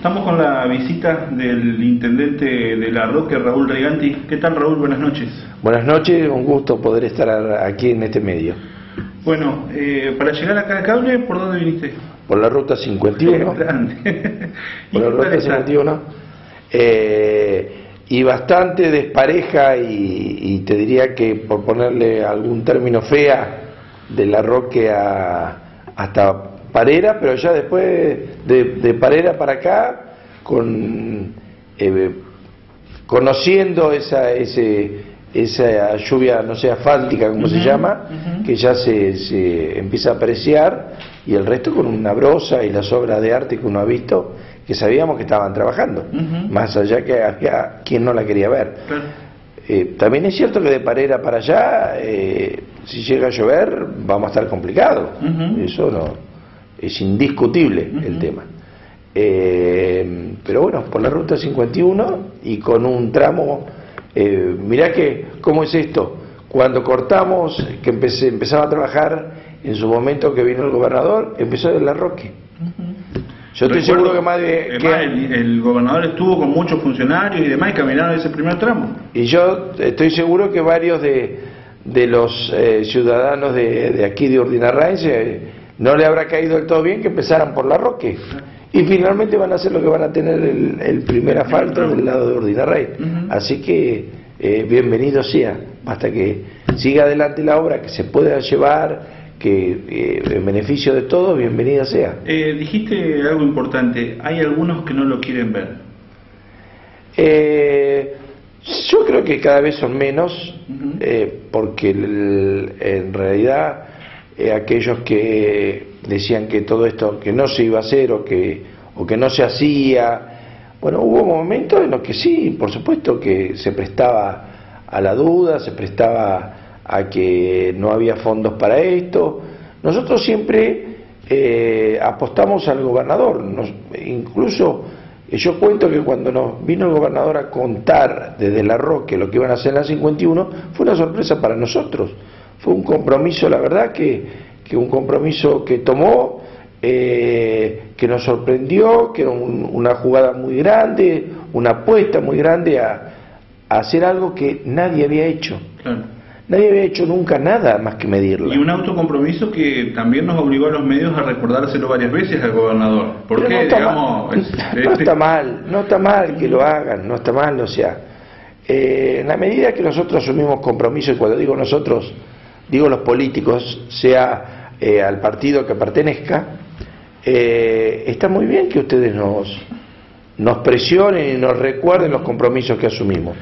Estamos con la visita del intendente de La Roque, Raúl Reganti. ¿Qué tal, Raúl? Buenas noches. Buenas noches, un gusto poder estar aquí en este medio. Bueno, para llegar acá al cable, ¿por dónde viniste? Por la ruta 51. Grande. Por la ruta 51. Y bastante despareja y te diría que, por ponerle algún término, fea, de La Roque hasta Parera, pero ya después de Parera para acá, conociendo esa lluvia, no sé, asfáltica, como se llama, que ya se empieza a apreciar, y el resto con una brosa y las obras de arte que uno ha visto, que sabíamos que estaban trabajando, más allá que había quien no la quería ver. Claro. También es cierto que de Parera para allá, si llega a llover, vamos a estar complicados. Eso no es indiscutible, el tema. Pero bueno, por la ruta 51 y con un tramo, mirá que cómo es esto. Cuando cortamos, que empezaba a trabajar, en su momento que vino el gobernador, empezó de La Roque. Yo estoy seguro que más de... el gobernador estuvo con muchos funcionarios y demás y caminaron ese primer tramo. Y yo estoy seguro que varios de los ciudadanos de aquí de Urdinarraense no le habrá caído del todo bien que empezaran por La Roque. Y finalmente van a hacer lo que van a tener el primer asfalto del lado de Urdinarraense. Así que bienvenido sea, hasta que siga adelante la obra, que se pueda llevar, que en beneficio de todos, bienvenida sea. Dijiste algo importante, hay algunos que no lo quieren ver. Yo creo que cada vez son menos, porque en realidad aquellos que decían que todo esto que no se iba a hacer o que no se hacía, bueno, hubo momentos en los que sí, por supuesto que se prestaba a la duda, se prestaba a que no había fondos para esto. Nosotros siempre apostamos al gobernador. Incluso yo cuento que cuando nos vino el gobernador a contar desde La Roque lo que iban a hacer en la 51, fue una sorpresa para nosotros. Fue un compromiso, la verdad, que un compromiso que tomó, que nos sorprendió, que era una jugada muy grande, una apuesta muy grande a hacer algo que nadie había hecho. Claro. Nadie había hecho nunca nada más que medirla. Y un autocompromiso que también nos obligó a los medios a recordárselo varias veces al gobernador. Porque, no está mal, no está mal que lo hagan, no está mal, o sea, en la medida que nosotros asumimos compromiso, y cuando digo nosotros, digo los políticos, sea al partido que pertenezca, está muy bien que ustedes nos presionen y nos recuerden los compromisos que asumimos.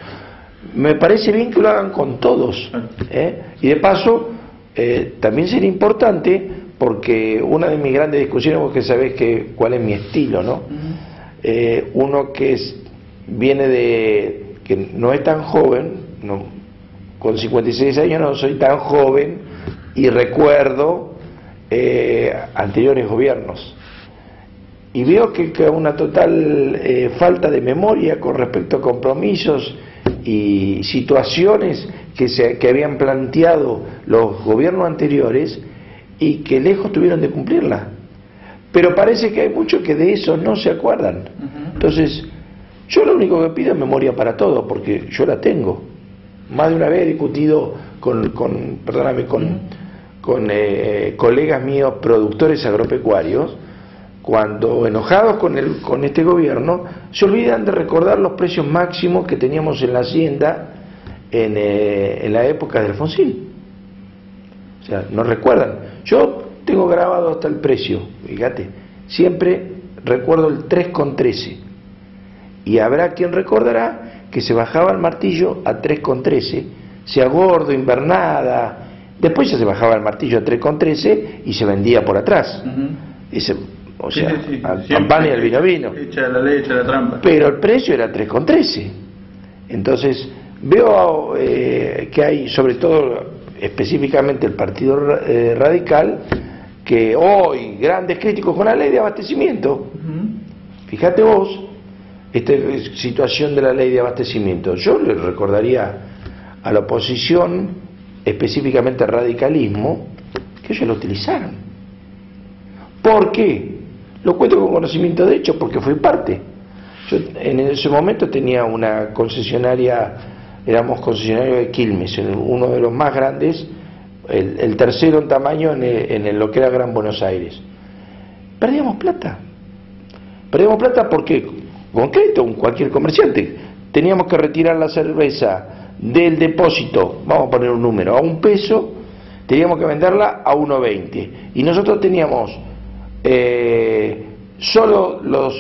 Me parece bien que lo hagan con todos, y de paso también sería importante, porque una de mis grandes discusiones, vos que sabés cuál es mi estilo, ¿no? Uno que que no es tan joven, con 56 años no soy tan joven, y recuerdo anteriores gobiernos, y veo que una total falta de memoria con respecto a compromisos y situaciones que habían planteado los gobiernos anteriores y que lejos tuvieron de cumplirla. Pero parece que hay muchos que de eso no se acuerdan. Entonces, yo lo único que pido es memoria para todo, porque yo la tengo. Más de una vez he discutido con colegas míos productores agropecuarios, cuando enojados con este gobierno, se olvidan de recordar los precios máximos que teníamos en la hacienda en la época de Alfonsín. O sea, no recuerdan. Yo tengo grabado hasta el precio, fíjate, siempre recuerdo el 3,13. Y habrá quien recordará que se bajaba el martillo a 3,13, sea gordo, invernada, después ya se bajaba el martillo a 3,13 y se vendía por atrás. O sea, al pan y al vino. Echa la leche, la trampa. Pero el precio era 3,13. Entonces, veo que hay, sobre todo, específicamente el Partido Radical, que hoy, grandes críticos con la ley de abastecimiento. Fíjate vos, esta situación de la ley de abastecimiento. Yo le recordaría a la oposición, específicamente al radicalismo, que ellos lo utilizaron. ¿Por qué? Lo cuento con conocimiento de hecho, porque fui parte. Yo en ese momento tenía una concesionaria, éramos concesionarios de Quilmes, uno de los más grandes, el tercero en tamaño en lo que era Gran Buenos Aires. Perdíamos plata porque, concreto, cualquier comerciante, teníamos que retirar la cerveza del depósito, vamos a poner un número, a $1, teníamos que venderla a 1.20, y nosotros teníamos solo los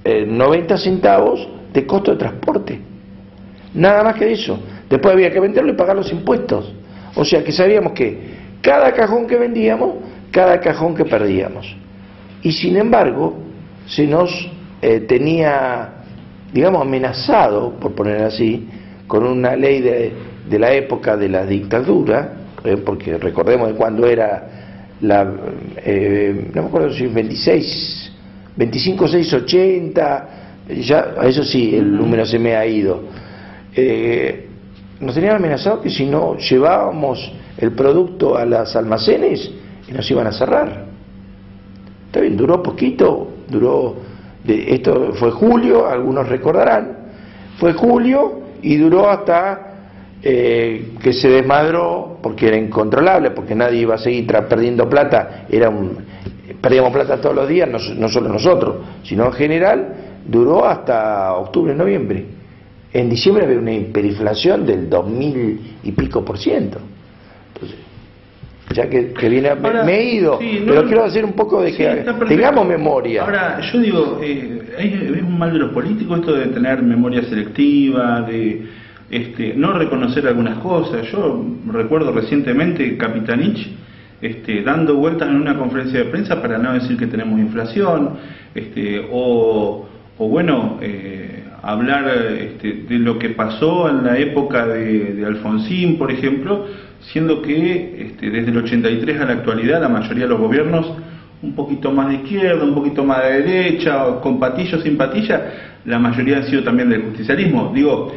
90 centavos de costo de transporte, nada más que eso. Después había que venderlo y pagar los impuestos, o sea que sabíamos que cada cajón que vendíamos, cada cajón que perdíamos, y sin embargo se nos tenía, digamos, amenazado, por poner así, con una ley de la época de la dictadura, porque recordemos de cuando era no me acuerdo si 25.680, ya, eso sí, el número se me ha ido. Nos tenían amenazado que si no llevábamos el producto a los almacenes, nos iban a cerrar. Está bien, duró poquito, esto fue julio, algunos recordarán, fue julio y duró hasta que se desmadró, porque era incontrolable, porque nadie iba a seguir perdiendo plata, perdíamos plata todos los días, no solo nosotros, sino en general. Duró hasta octubre, noviembre. En diciembre había una hiperinflación del 2000 y pico %. Entonces, ya que viene, ahora, me he ido, sí, pero quiero hacer un poco de que tengamos memoria. Ahora, yo digo, es un mal de los políticos esto de tener memoria selectiva, de no reconocer algunas cosas. Yo recuerdo recientemente Capitanich dando vueltas en una conferencia de prensa para no decir que tenemos inflación, o bueno, hablar de lo que pasó en la época de Alfonsín, por ejemplo, siendo que desde el 83 a la actualidad la mayoría de los gobiernos, un poquito más de izquierda, un poquito más de derecha, con patillo, sin patilla, la mayoría han sido también del justicialismo. Digo,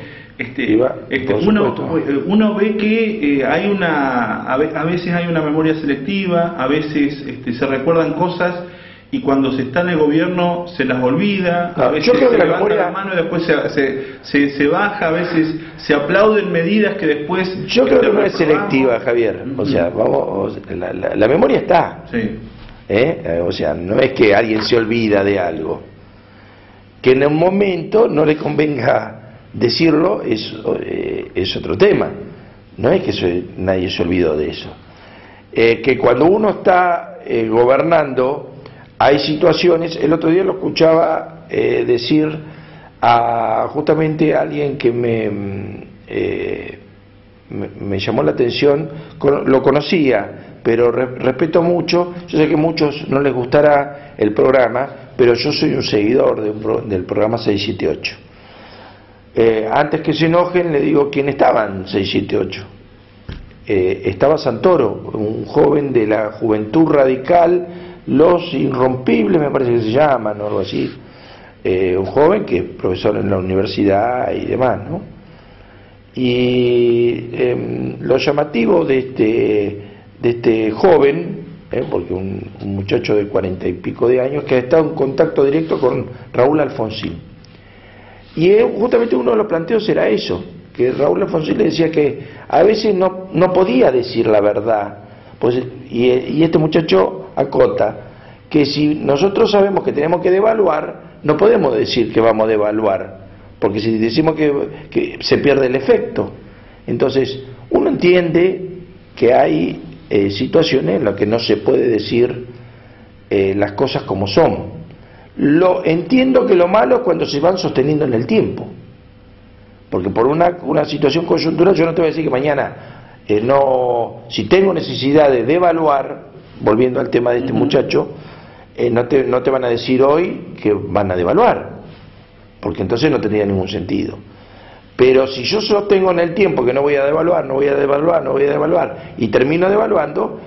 uno ve que a veces hay una memoria selectiva, a veces se recuerdan cosas y cuando se está en el gobierno se las olvida, a veces se levanta la mano y después se baja, a veces se aplauden medidas que después... Yo creo que no es selectiva, Javier, o sea, la memoria está, sí. O sea, no es que alguien se olvida de algo, que en un momento no le convenga decirlo, es otro tema, no es que nadie se olvidó de eso, que cuando uno está gobernando hay situaciones. El otro día lo escuchaba decir justamente a alguien que me llamó la atención, lo conocía, pero respeto mucho. Yo sé que a muchos no les gustará el programa, pero yo soy un seguidor del programa 678. Antes que se enojen, le digo quién estaba en 678. Estaba Santoro, un joven de la Juventud Radical, Los Irrompibles, me parece que se llaman, o algo así. Un joven que es profesor en la universidad y demás, ¿no? Y lo llamativo de este joven, porque un muchacho de 40 y pico de años, que ha estado en contacto directo con Raúl Alfonsín. Y justamente uno de los planteos era eso, que Raúl Alfonsín le decía que a veces no podía decir la verdad, pues, y este muchacho acota que si nosotros sabemos que tenemos que devaluar, no podemos decir que vamos a devaluar, porque si decimos que se pierde el efecto. Entonces uno entiende que hay situaciones en las que no se puede decir las cosas como son. Entiendo que lo malo es cuando se van sosteniendo en el tiempo, porque por una situación coyuntural yo no te voy a decir que mañana si tengo necesidad de devaluar, volviendo al tema de este muchacho, no te van a decir hoy que van a devaluar, porque entonces no tendría ningún sentido. Pero si yo sostengo en el tiempo que no voy a devaluar, y termino devaluando,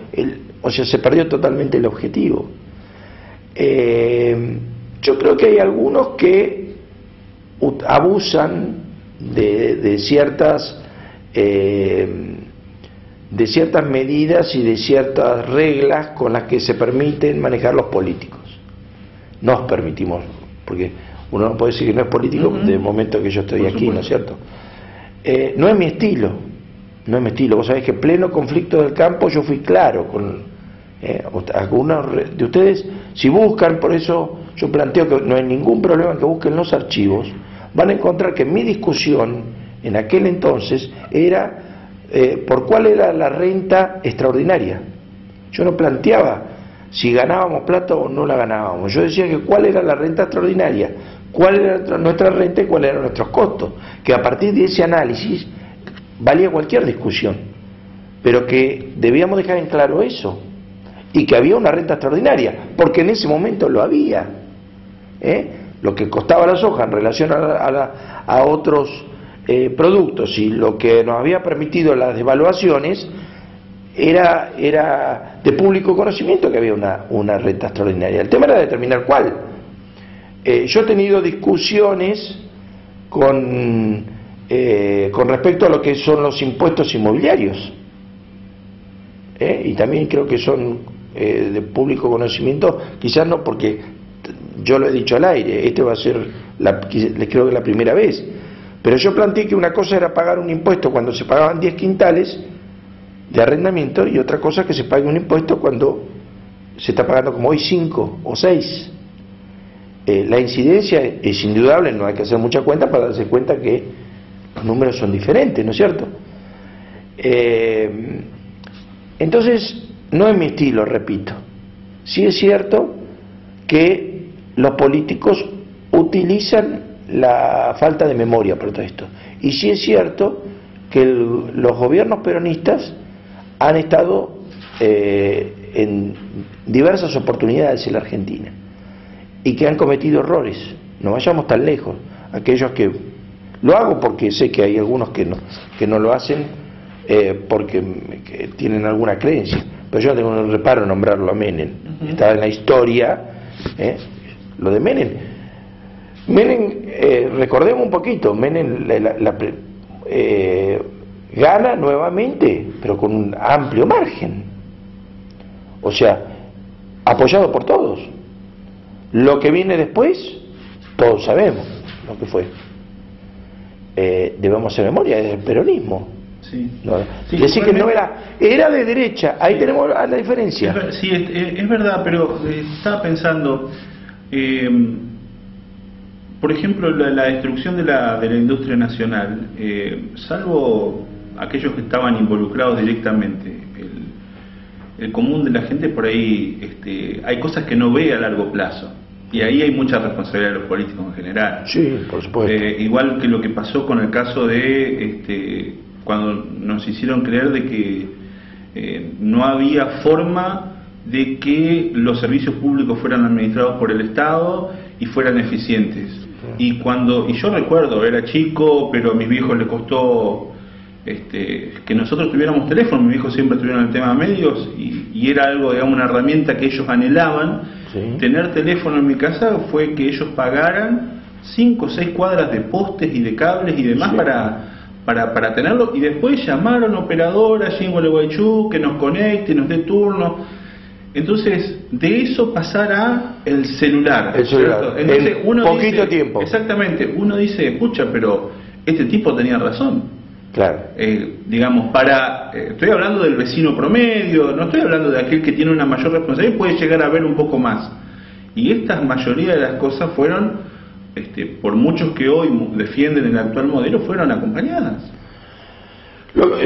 o sea, se perdió totalmente el objetivo. Yo creo que hay algunos que abusan de ciertas medidas y de ciertas reglas con las que se permiten manejar los políticos. Nos permitimos, porque uno no puede decir que no es político de momento que yo estoy aquí, ¿no es cierto? No es mi estilo, no es mi estilo. Vos sabés que en pleno conflicto del campo yo fui claro con algunos de ustedes, si buscan, por eso yo planteo que no hay ningún problema que busquen los archivos, van a encontrar que mi discusión en aquel entonces era por cuál era la renta extraordinaria. Yo no planteaba si ganábamos plata o no la ganábamos, yo decía que cuál era la renta extraordinaria, cuál era nuestra renta y cuáles eran nuestros costos, que a partir de ese análisis valía cualquier discusión, pero que debíamos dejar en claro eso, y que había una renta extraordinaria, porque en ese momento lo había, lo que costaba la soja en relación a otros productos y lo que nos había permitido las devaluaciones era de público conocimiento que había una renta extraordinaria. El tema era determinar cuál. Yo he tenido discusiones con respecto a lo que son los impuestos inmobiliarios, y también creo que son de público conocimiento, quizás no porque yo lo he dicho al aire, este va a ser creo que la primera vez, pero yo planteé que una cosa era pagar un impuesto cuando se pagaban 10 quintales de arrendamiento y otra cosa que se pague un impuesto cuando se está pagando como hoy 5 o 6. La incidencia es indudable, no hay que hacer mucha cuenta para darse cuenta que los números son diferentes, ¿no es cierto? Entonces, no es mi estilo, repito. Sí es cierto que los políticos utilizan la falta de memoria para todo esto. Y sí es cierto que los gobiernos peronistas han estado en diversas oportunidades en la Argentina y que han cometido errores. No vayamos tan lejos. Aquellos que lo hago porque sé que hay algunos que no lo hacen porque tienen alguna creencia, pero yo no tengo un reparo en nombrarlo a Menem. Estaba en la historia lo de Menem. Recordemos un poquito, Menem gana nuevamente, pero con un amplio margen, o sea, apoyado por todos. Lo que viene después, todos sabemos lo que fue. Debemos hacer memoria del peronismo. Sí. No, sí, decir que no era de derecha, ahí sí, tenemos la diferencia. Sí, es verdad, pero estaba pensando, por ejemplo, la destrucción de la industria nacional, salvo aquellos que estaban involucrados directamente, el común de la gente por ahí, hay cosas que no ve a largo plazo. Y ahí hay mucha responsabilidad de los políticos en general. Sí, por supuesto. Igual que lo que pasó con el caso de cuando nos hicieron creer de que no había forma de que los servicios públicos fueran administrados por el Estado y fueran eficientes. Y yo recuerdo, era chico, pero a mis viejos les costó que nosotros tuviéramos teléfono. Mis viejos siempre tuvieron el tema de medios y era algo, digamos, una herramienta que ellos anhelaban. Sí. Tener teléfono en mi casa fue que ellos pagaran 5 o 6 cuadras de postes y de cables y demás, sí, para tenerlo, y después llamaron a operadora allí en Gualeguaychú que nos conecte, nos dé turno. Entonces, de eso pasar a el celular. Entonces, uno poquito dice, tiempo. Exactamente, uno dice, escucha, pero este tipo tenía razón. Claro. Digamos, estoy hablando del vecino promedio, no estoy hablando de aquel que tiene una mayor responsabilidad y puede llegar a ver un poco más. Y esta mayoría de las cosas fueron, por muchos que hoy defienden el actual modelo, fueron acompañadas.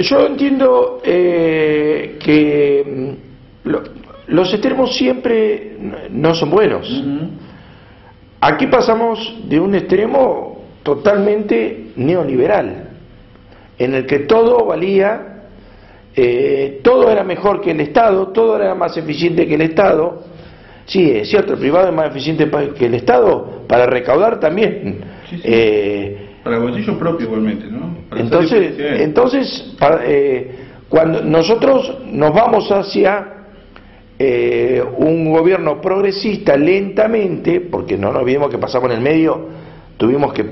Yo entiendo que los extremos siempre no son buenos. Aquí pasamos de un extremo totalmente neoliberal, en el que todo valía, todo era mejor que el Estado, todo era más eficiente que el Estado. Sí, es cierto, el privado es más eficiente que el Estado para recaudar también. Sí, sí. Para el bolsillo propio igualmente, ¿no? Entonces cuando nosotros nos vamos hacia un gobierno progresista lentamente, porque no nos olvidemos que pasamos en el medio, tuvimos que,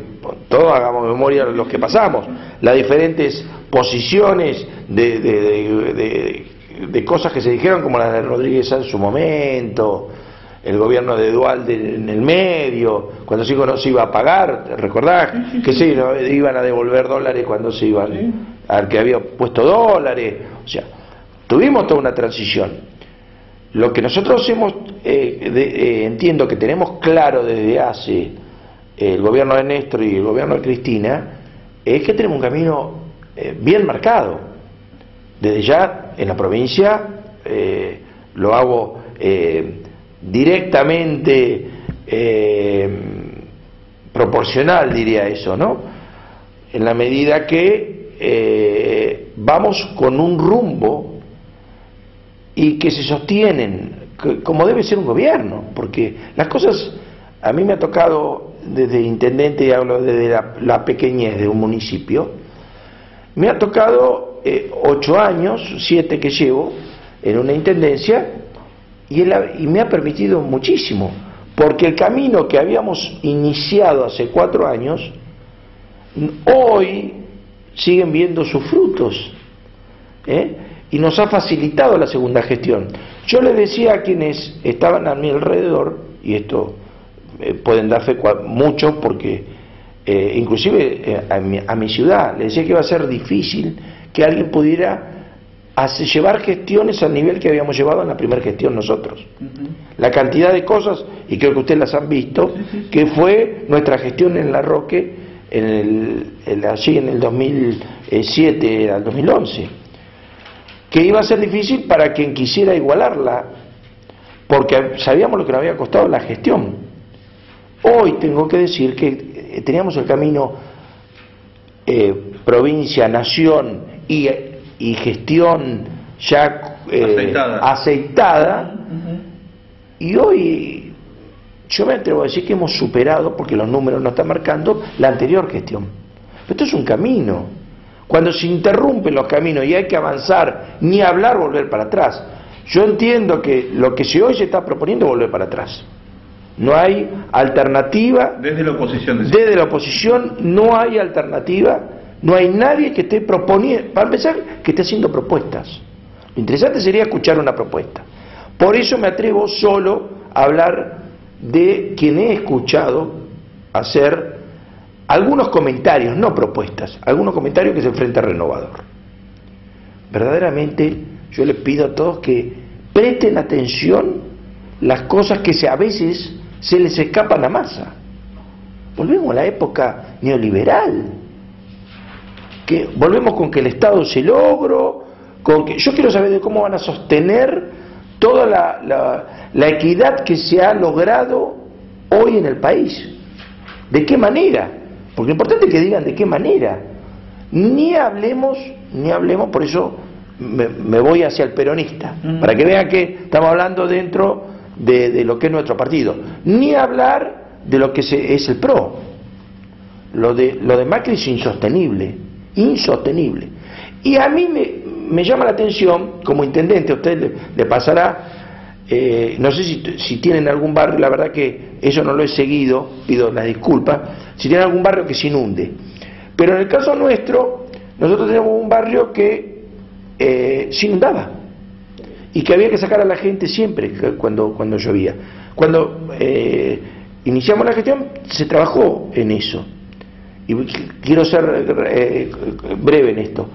todos hagamos memoria de los que pasamos, las diferentes posiciones de cosas que se dijeron, como las de Rodríguez en su momento, el gobierno de Duhalde en el medio, cuando se no se iba a pagar, ¿recordás? Que sí, ¿no? Iban a devolver dólares cuando se iban, al que había puesto dólares, o sea, tuvimos toda una transición. Lo que nosotros hemos, entiendo que tenemos claro desde hace el gobierno de Néstor y el gobierno de Cristina, es que tenemos un camino bien marcado. Desde ya, en la provincia, lo hago directamente proporcional, diría eso, ¿no? En la medida que vamos con un rumbo y que se sostienen, como debe ser un gobierno, porque las cosas, a mí me ha tocado desde intendente, y hablo desde la pequeñez de un municipio, me ha tocado 8 años, 7 que llevo en una intendencia, y me ha permitido muchísimo, porque el camino que habíamos iniciado hace 4 años, hoy siguen viendo sus frutos, y nos ha facilitado la segunda gestión. Yo les decía a quienes estaban a mi alrededor, y esto pueden dar fe muchos, porque inclusive a mi ciudad, les decía que iba a ser difícil que alguien pudiera llevar gestiones al nivel que habíamos llevado en la primera gestión nosotros. La cantidad de cosas, y creo que ustedes las han visto, que fue nuestra gestión en La Roque allí en el 2007 al 2011, que iba a ser difícil para quien quisiera igualarla, porque sabíamos lo que nos había costado la gestión. Hoy tengo que decir que teníamos el camino provincia, nación y gestión ya aceitada, y hoy yo me atrevo a decir que hemos superado, porque los números nos están marcando, la anterior gestión. Pero esto es un camino. Cuando se interrumpen los caminos y hay que avanzar, ni hablar volver para atrás. Yo entiendo que lo que hoy se está proponiendo es volver para atrás. No hay alternativa. Desde la oposición. Desde la oposición no hay alternativa. No hay nadie que esté proponiendo, para empezar, que esté haciendo propuestas. Lo interesante sería escuchar una propuesta. Por eso me atrevo solo a hablar de quien he escuchado hacer algunos comentarios, no propuestas, algunos comentarios que se enfrenta al Renovador. Verdaderamente yo les pido a todos que presten atención las cosas que a veces se les escapan a masa. Volvemos a la época neoliberal, que volvemos con que el Estado se logró, con que yo quiero saber de cómo van a sostener toda la equidad que se ha logrado hoy en el país. ¿De qué manera? Porque lo importante es que digan de qué manera. Ni hablemos, por eso me voy hacia el peronista, para que vean que estamos hablando dentro de lo que es nuestro partido. Ni hablar de lo que es el PRO. Lo de Macri es insostenible. Y a mí me llama la atención, como intendente, a usted le pasará, no sé si tienen algún barrio, la verdad que eso no lo he seguido, pido las disculpas, si tienen algún barrio que se inunde. Pero en el caso nuestro, nosotros tenemos un barrio que se inundaba y que había que sacar a la gente siempre cuando llovía. Cuando iniciamos la gestión se trabajó en eso, y quiero ser breve en esto.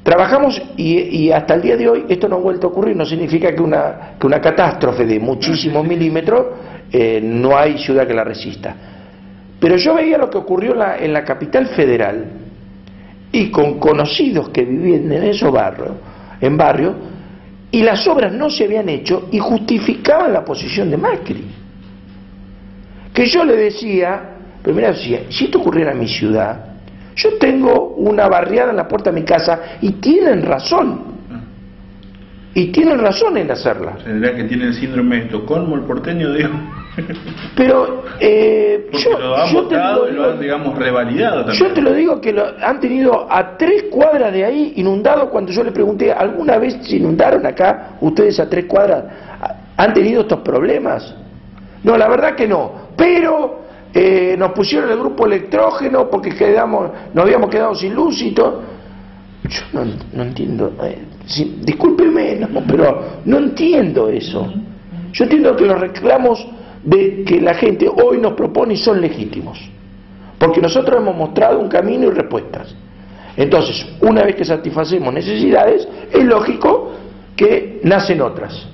Trabajamos y hasta el día de hoy esto no ha vuelto a ocurrir. No significa que una catástrofe de muchísimos milímetros no hay ciudad que la resista. Pero yo veía lo que ocurrió en la capital federal, y con conocidos que vivían en esos barrios, y las obras no se habían hecho y justificaban la posición de Macri. Que yo le decía, primero decía, si esto ocurriera en mi ciudad, yo tengo una barriada en la puerta de mi casa, y tienen razón. Y tienen razón en hacerla. Tendrá que tiene el síndrome de Estocolmo, el porteño, digo. Pero yo te lo han, digamos, revalidado también. Yo te lo digo que han tenido a 3 cuadras de ahí inundado. Cuando yo le pregunté, ¿alguna vez se inundaron acá ustedes a 3 cuadras? ¿Han tenido estos problemas? No, la verdad que no. Pero nos pusieron el grupo electrógeno porque nos habíamos quedado sin luz y todo. Yo no entiendo. Discúlpeme, pero no entiendo eso. Yo entiendo que los reclamos de que la gente hoy nos propone son legítimos, porque nosotros hemos mostrado un camino y respuestas. Entonces, una vez que satisfacemos necesidades, es lógico que nacen otras.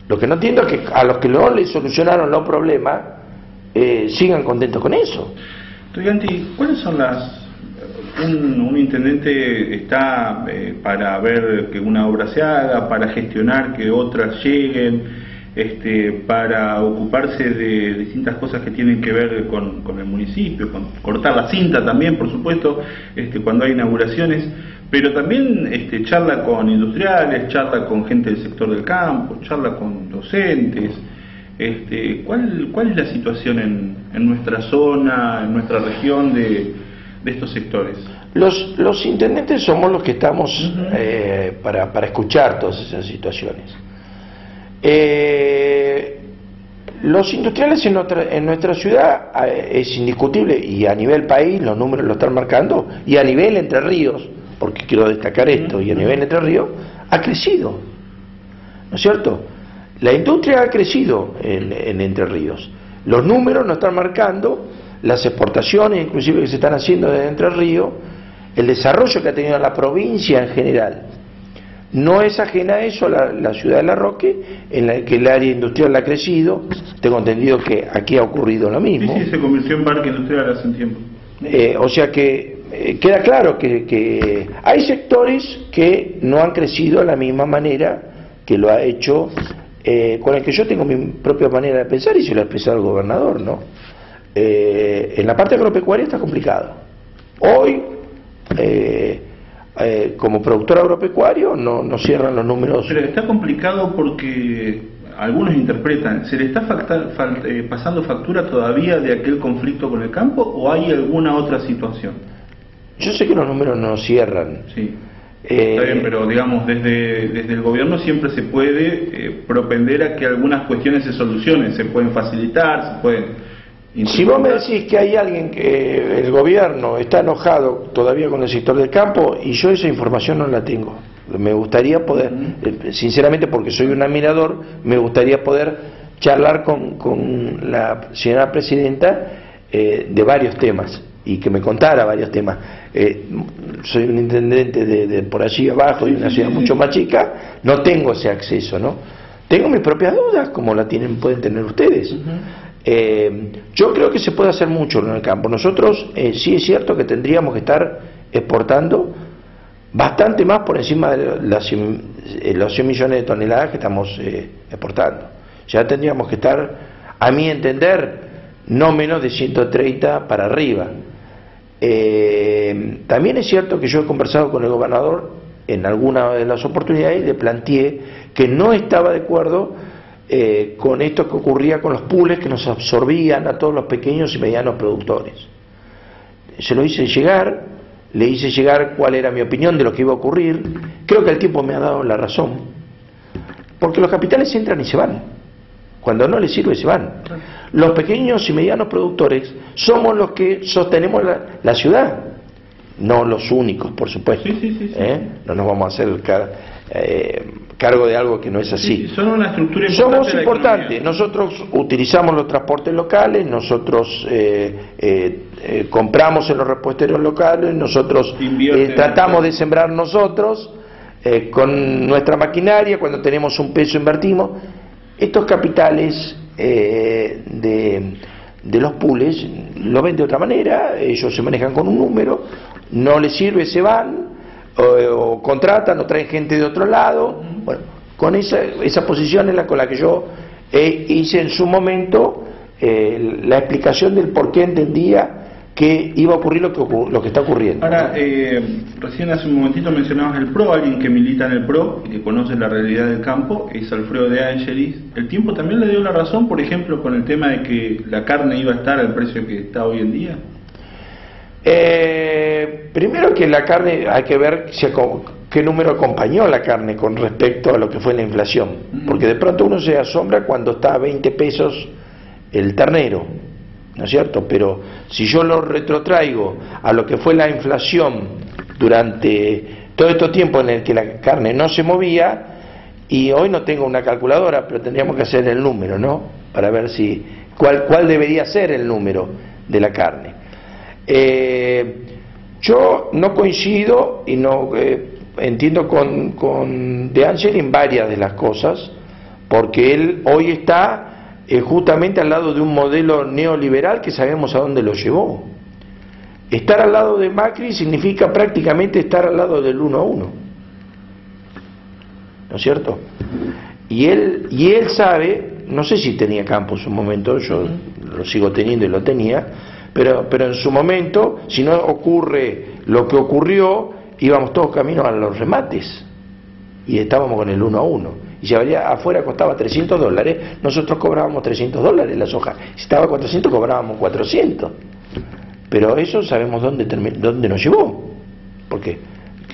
Lo que no entiendo es que a los que no les solucionaron los problemas sigan contentos con eso. Estudianti, ¿cuáles son un intendente está para ver que una obra se haga, para gestionar que otras lleguen, para ocuparse de distintas cosas que tienen que ver con el municipio, con cortar la cinta también, por supuesto, cuando hay inauguraciones, pero también charla con industriales, charla con gente del sector del campo, charla con docentes? ¿Cuál es la situación en nuestra zona, en nuestra región de estos sectores? Los intendentes somos los que estamos para escuchar todas esas situaciones. Los industriales en nuestra ciudad es indiscutible, y a nivel país los números lo están marcando, y a nivel Entre Ríos, porque quiero destacar esto, y a nivel Entre Ríos ha crecido, ¿no es cierto? La industria ha crecido en Entre Ríos, los números nos están marcando, las exportaciones inclusive que se están haciendo desde Entre Ríos, el desarrollo que ha tenido la provincia en general. No es ajena a eso la ciudad de La Roque, en la que el área industrial ha crecido. Tengo entendido que aquí ha ocurrido lo mismo. Sí, se convirtió en parque industrial hace un tiempo. O sea que queda claro que hay sectores que no han crecido de la misma manera que lo ha hecho, con el que yo tengo mi propia manera de pensar y se lo ha expresado el gobernador, ¿no? En la parte agropecuaria está complicado. Hoy, como productor agropecuario no cierran los números. Pero está complicado porque algunos interpretan, ¿se le está pasando factura todavía de aquel conflicto con el campo o hay alguna otra situación? Yo sé que los números no cierran. Sí. Está bien, pero digamos, desde el gobierno siempre se puede propender a que algunas cuestiones se solucionen, se pueden facilitar, se pueden... Si vos me decís que hay alguien que el gobierno está enojado todavía con el sector del campo, y yo esa información no la tengo, me gustaría poder, sinceramente porque soy un admirador, me gustaría poder charlar con la señora presidenta de varios temas, y que me contara varios temas. Soy un intendente de por allí abajo, de una ciudad mucho más chica, no tengo ese acceso, ¿no? Tengo mis propias dudas, como la pueden tener ustedes. Yo creo que se puede hacer mucho en el campo. Nosotros sí es cierto que tendríamos que estar exportando bastante más por encima de los 100 millones de toneladas que estamos exportando. Ya tendríamos que estar, a mi entender, no menos de 130 para arriba. También es cierto que yo he conversado con el gobernador en alguna de las oportunidades y le planteé que no estaba de acuerdo con esto que ocurría con los pools que nos absorbían a todos los pequeños y medianos productores. Se lo hice llegar, le hice llegar cuál era mi opinión de lo que iba a ocurrir. Creo que el tiempo me ha dado la razón, porque los capitales entran y se van, cuando no les sirve se van. Los pequeños y medianos productores somos los que sostenemos la ciudad, no los únicos, por supuesto. Sí. No nos vamos a hacer cargo de algo que no es así. Son una estructura importante. Somos importantes. Nosotros utilizamos los transportes locales, nosotros compramos en los repuesteros locales, nosotros tratamos de sembrar nosotros con nuestra maquinaria. Cuando tenemos un peso invertimos. Estos capitales de los pools lo ven de otra manera, ellos se manejan con un número, no les sirve, se van, o contratan o traen gente de otro lado. Bueno, con esa posición es con la que yo hice en su momento la explicación del por qué entendía que iba a ocurrir lo que está ocurriendo. Ahora, recién hace un momentito mencionabas el PRO, alguien que milita en el PRO y que conoce la realidad del campo, es Alfredo de Angelis. ¿El tiempo también le dio la razón, por ejemplo, con el tema de que la carne iba a estar al precio que está hoy en día? Primero que la carne, hay que ver qué número acompañó la carne con respecto a lo que fue la inflación, porque de pronto uno se asombra cuando está a 20 pesos el ternero, ¿no es cierto? Pero si yo lo retrotraigo a lo que fue la inflación durante todo este tiempo en el que la carne no se movía, y hoy no tengo una calculadora, pero tendríamos que hacer el número, ¿no? Para ver si cuál debería ser el número de la carne. Yo no coincido y no entiendo con De Angeli en varias de las cosas, porque él hoy está justamente al lado de un modelo neoliberal que sabemos a dónde lo llevó. Estar al lado de Macri significa prácticamente estar al lado del 1 a 1, ¿no es cierto? Y él sabe, no sé si tenía campo en su momento, yo lo sigo teniendo y lo tenía, pero en su momento, si no ocurre lo que ocurrió, íbamos todos camino a los remates y estábamos con el 1 a 1. Y si afuera costaba $300, nosotros cobrábamos $300 la soja. Si estaba a 400, cobrábamos 400. Pero eso sabemos dónde nos llevó. Porque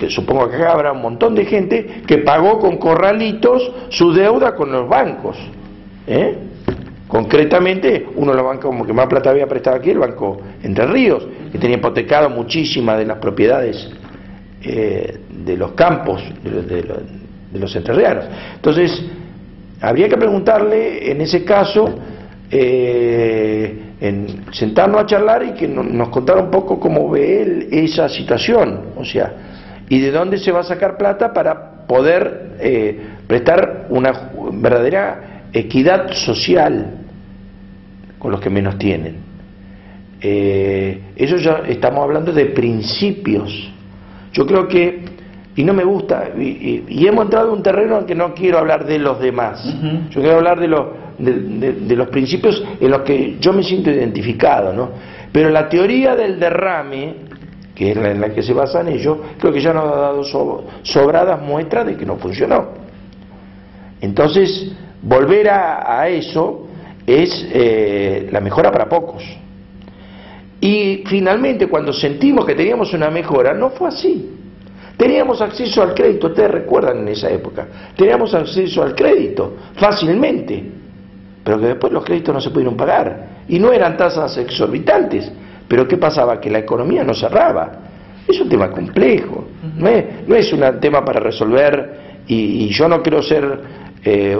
supongo que acá habrá un montón de gente que pagó con corralitos su deuda con los bancos. Concretamente, uno de los bancos como que más plata había prestado aquí, el Banco Entre Ríos, que tenía hipotecado muchísimas de las propiedades de los campos de los entrerrianos. Entonces, habría que preguntarle, en ese caso, sentarnos a charlar y que nos contara un poco cómo ve él esa situación, o sea, y de dónde se va a sacar plata para poder prestar una verdadera equidad social con los que menos tienen. Eso ya estamos hablando de principios. Yo creo que, y no me gusta, y hemos entrado en un terreno en que no quiero hablar de los demás. Yo quiero hablar de los principios en los que yo me siento identificado, ¿no? Pero la teoría del derrame, que es en la que se basan ellos, creo que ya nos ha dado sobradas muestras de que no funcionó. Entonces, volver a eso es la mejora para pocos. Y finalmente, cuando sentimos que teníamos una mejora, no fue así. Teníamos acceso al crédito, ustedes recuerdan en esa época, teníamos acceso al crédito fácilmente, pero que después los créditos no se pudieron pagar, y no eran tasas exorbitantes, pero ¿qué pasaba? Que la economía no cerraba. Es un tema complejo, no es un tema para resolver, y yo no quiero ser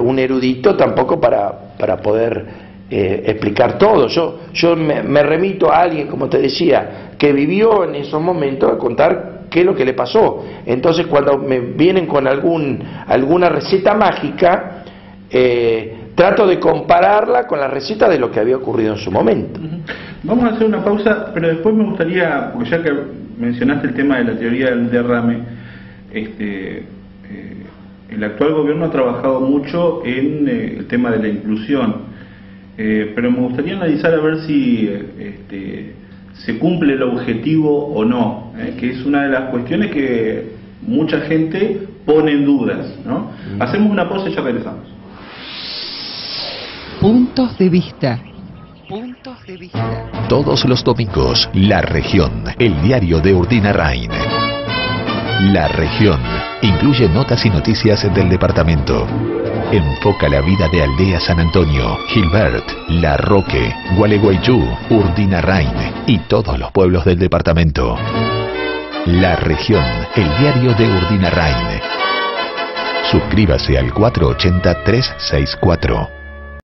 un erudito tampoco para poder explicar todo. Yo me remito a alguien, como te decía, que vivió en esos momentos, a contar qué es lo que le pasó. Entonces, cuando me vienen con alguna receta mágica, trato de compararla con la receta de lo que había ocurrido en su momento. Vamos a hacer una pausa, pero después me gustaría, porque ya que mencionaste el tema de la teoría del derrame, el actual gobierno ha trabajado mucho en el tema de la inclusión, pero me gustaría analizar a ver si se cumple el objetivo o no, que es una de las cuestiones que mucha gente pone en dudas, ¿no? Hacemos una pausa y ya regresamos. Puntos de vista. Puntos de vista. Todos los domingos, La Región, el diario de Urdinarrain. La Región incluye notas y noticias del departamento. Enfoca la vida de Aldea San Antonio, Gilbert, La Roque, Gualeguaychú, Urdinarrain y todos los pueblos del departamento. La Región, el diario de Urdinarrain. Suscríbase al 480-364.